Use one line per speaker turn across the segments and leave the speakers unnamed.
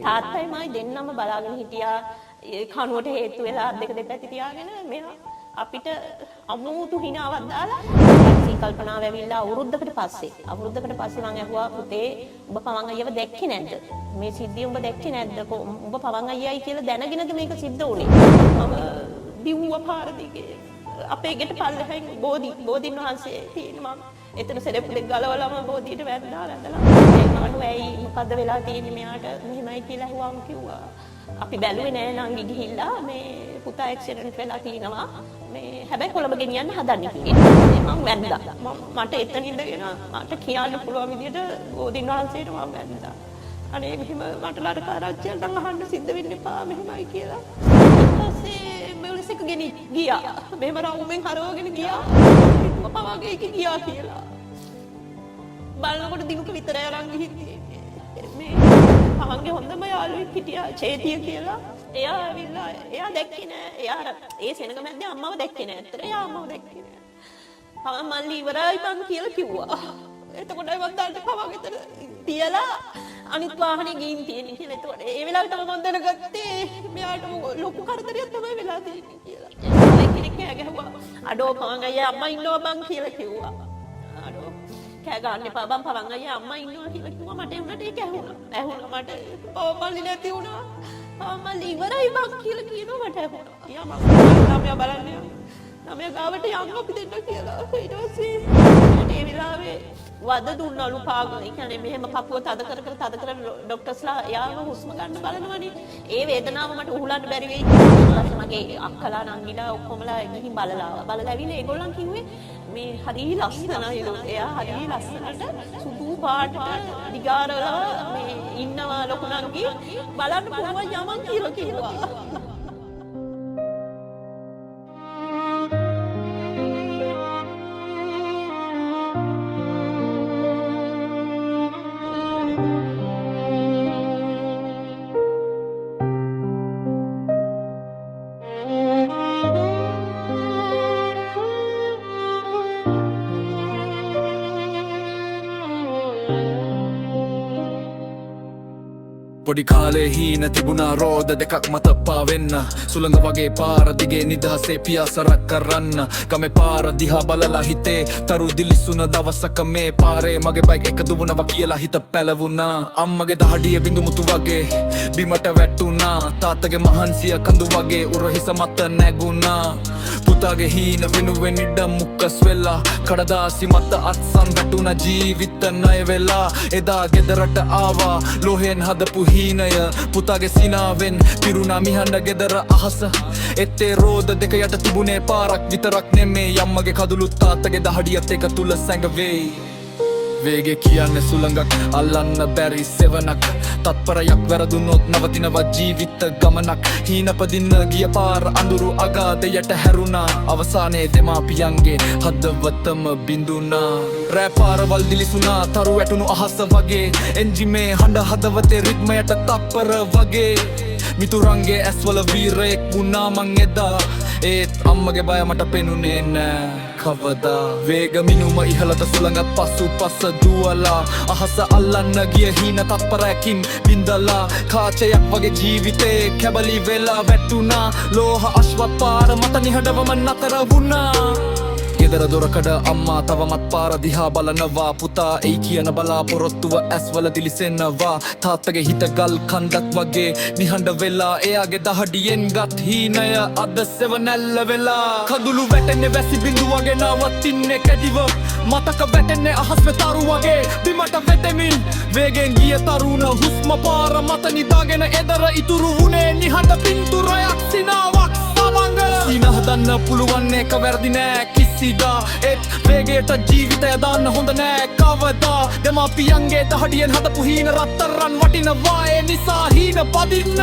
තාත්තයි මයි දෙන්නම බලාගෙන හිටියා කනුවට හේතු වෙලා අත් දෙක දෙපැත්තේ තියාගෙන මෙයා අපිට අමුතු හිනාවක් දාලා කල්පනාව ඇවිල්ලා අවුරුද්දකට පස්සේ මම ඇහුවා පුතේ ඔබ පවන් අයියව දැක්කේ නැද්ද මේ සිද්ධිය ඔබ දැක්කේ නැද්ද ඔබ පවන් අයියයි කියලා දැනගෙනද මේක සිද්ධ වුනේ මම දිව්ව පාර දිගේ අපේ ගෙට පල්ලෙහින් බෝධින් වහන්සේ තියෙනවා එතන සෙරෙප්පු දෙක ගලවලාම බෝධියට වැන්දා දැන් ඇයි මොකද්ද වෙලා තියෙන්නේ මෙයාට මෙහෙමයි කියලා ඇහුවාම කිව්වා අපි බැලුවේ නෑ නංගි ගිහිල්ලා මේ පුතා ඇක්සිඩන්ට් වෙලා තිනවා මේ හැබැයි කොළඹ ගෙනියන්න හදන්නේ කියලා මම වැන්දා මට එතන ඉඳගෙන මට කියන්න පුළුවන් විදිහට බෝධින් වහන්සේට මම වැන්දා අනේ මෙහෙම මට ලාට කාරච්චියට නම් අහන්න සිද්ධ වෙන්න එපා මෙහෙමයි කියලා ඊට පස්සේ මෙවලසක ගෙනි ගියා මෙහෙම රවුමෙන් හරවගෙන ගියා පවාගේ එක ගියා කියලා බලනකොට දිනුක විතරයි අරන් ගිහින් තියෙන්නේ මේ පවන්ගේ හොඳම යාළුවෙක් හිටියා චේතිය කියලා එයා ඇවිල්ලා එයා දැක්කේ නෑ එයා ඒ සෙනඟ මැද්දේ අම්මව දැක්කේ නෑ ඇත්තට එයා අම්මව දැක්කේ නෑ පවන් මල්ලි ඉවරයි බං කියලා කිව්වා එතකොටයි මම දැල්ට පවන් එතන තියලා අනිත් වාහනේ ගිහින් තියෙන්නේ කියලා එතකොට ඒ වෙලාවට තමයි මම දැනගත්තේ මෙයාට ලොකු කරදරයක් තමයි වෙලා තියෙන්නේ කියලා ඒ කෙනෙක් කෑ ගැහුවා අඩෝ පවන් අයියා අම්මා ඉන්නවා බං කියලා කිව්වා අඩෝ කෑ ගන්න එපා බං පවන් අයියා අම්මා ඉන්නවා කියලා කිව්වා මට උනට ඒක ඇහුණා මට පවමල්ලි නැති වුණා පවමල්ලි ඉවරයි බං කියලා කියනවා මට ඇහුණා යා මම ළමයා බලන්නේ ළමයා ගාවට යන්න අපි දෙන්න කියලා ඊට පස්සේ ඒ වෙලාවේ වද දුන්නලු පාගන. ඒ කියන්නේ මෙහෙම කපුව තද කර ડોක්ටර්ස්ලා යාව හුස්ම ගන්න බලනවනේ. ඒ වේදනාව මට උහුලන්න බැරි වෙයි කියලා. මගේ අක්කලා නංගිලා ඔක්කොමලා ගිහින් බලලා ඇවිල්ලා ඒගොල්ලන් කිව්වේ මේ හරි ලස්සනයිලු. එයා හරි ලස්සනට සුදු පාටට දිගාරලා මේ ඉන්නවා ලොකු නංගි බලන්න පුළුවන් යමන් කියලා කිව්වා.
පොඩි කාලේ හීන තිබුණා රෝද දෙකක් මත පාවෙන්න සුළඟ වගේ පාර දිගේ නිදහසේ පියාසරක් කරන්න ගමේ පාර දිහා බලලා හිතේ තරු දිලිසුන දවසක මේ පාරේ මගේ බයික් එක දුවනවා කියලා හිත පැලවුණා අම්මගේ දහඩිය බිඳුමුතු වගේ බිමට වැටුණා තාත්තගේ මහන්සිය කඳු වගේ උරහිස මත නැගුණා පුතාගේ හීන වෙනුවෙන් ඉඩ මුක්කස් වෙලා කඩදාසි මත අත්සන් වැටුණ ජීවිත ණය වෙලා එදා ගෙදරට ආවා ලෝහෙන් හදපු හීනය පුතාගේ සිනාවෙන් පිරුණා මිහඬ ගෙදර අහස එත්තේ රෝද දෙක යට තිබුණේ පාරක් විතරක් නෙමේ යම්මගේ කඳුළු තාත්තගේ දහඩියත් එක තුල සැඟවෙයි වේගේ කියන්නේ සුළඟක් අල්ලන්න බැරි සෙවණක් තත්පරයක් වැරදුනොත් නවතිනවා ජීවිත ගමනක් හීනපදින්න ගිය පාර අඳුරු අගාධයට හැරුණා අවසානයේ දෙමාපියන්ගේ හදවතම බිඳුණා රෑ පාරවල් දිලිසුණා තරු වැටුණු අහස වගේ එන්ජිමේ හඬ හදවතේ රිද්මයට තප්පර වගේ මිතුරන්ගේ ඇස්වල වීරයෙක් වුණා මං එදා ඒත් අම්මගේ බය මට පෙනුනේ නෑ කවදා වේග මිනුම ඉහළට සුළඟත් පසු පස දුවලා අහස අල්ලන්න ගිය හීන තත්පරයකින් බින්දලා කාචයක් වගේ ජීවිතේ කැබලි වෙලා වැටුණා ලෝහ අශ්වත් පාර මත නිහඬවම නතර වුණා ගෙදර දොරකඩ අම්මා තවමත් පාර දිහා බලනවා පුතා එයි කියන බලාපොරොත්තුව ඇස්වල දිලිසෙනවා තාත්තගේ හිත ගල් කන්දක් වගේ නිහඬ වෙලා එයාගේ දහඩියෙන් ගත් හීනය අද සෙවණැල්ල වෙලා කඳුළු වැටෙන්නේ වැසි බිඳු වගේ නවතින්නේ කැඩිව මතක වැටෙන්නේ අහස් වෙතරු වගේ බිමට වැටෙමින් වේගෙන් ගිය තරුණ හුස්ම පාර මත නිදාගෙන එදර ඉතුරු වුණේ නිහඬ පින්තුරයක් සිනාවක් සීන හදන්න පුළුවන් එක වැරදි නෑ කිසිදා ඒත් වේගයට ජීවිතය දාන්න හොඳ නෑ කවදා දෙමාපියන්ගේ දහඩියෙන් හදපු හීන රත්තරන් වටිනවා ඒ නිසා හීන පදින්න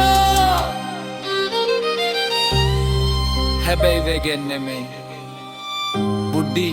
හැබැයි වේගෙන් නෙමෙයි බුද්ධි